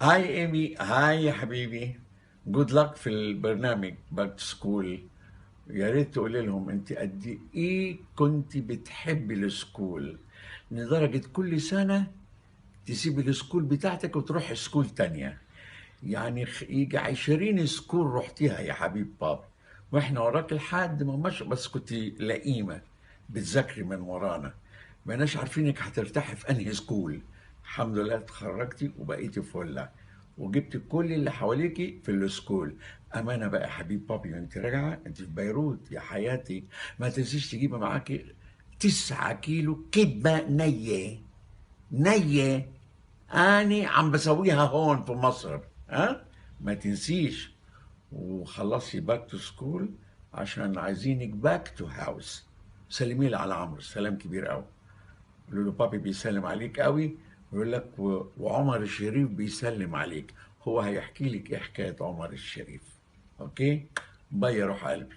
هاي ايمي، هاي يا حبيبي. جود لك في البرنامج باك تو سكول. يا ريت تقولي لهم انت قد ايه كنت بتحبي السكول لدرجة كل سنة تسيبي السكول بتاعتك وتروحي سكول تانية. يعني يجي 20 سكول رحتيها يا حبيب بابا، واحنا وراك لحد ما مش بس كنت لئيمة بتذاكري من ورانا، ما بقناش عارفينك هترتاحي في انهي سكول. الحمد لله اتخرجتي وبقيتي فلة وجبت كل اللي حواليكي في السكول. امانه بقى يا حبيب بابي، وانت راجعه انت في بيروت يا حياتي ما تنسيش تجيبي معاكي 9 كيلو كبه نيه نية. أنا عم بسويها هون في مصر، ها؟ ما تنسيش. وخلصي باك تو سكول عشان عايزينك باك تو هاوس. سلمي لي على عمرو سلام كبير قوي. قولوا له بابي بيسلم عليك قوي، ويقول لك وعمر الشريف بيسلم عليك. هو هيحكي لك ايه حكايه عمر الشريف. اوكي، باي يا روح قلبي.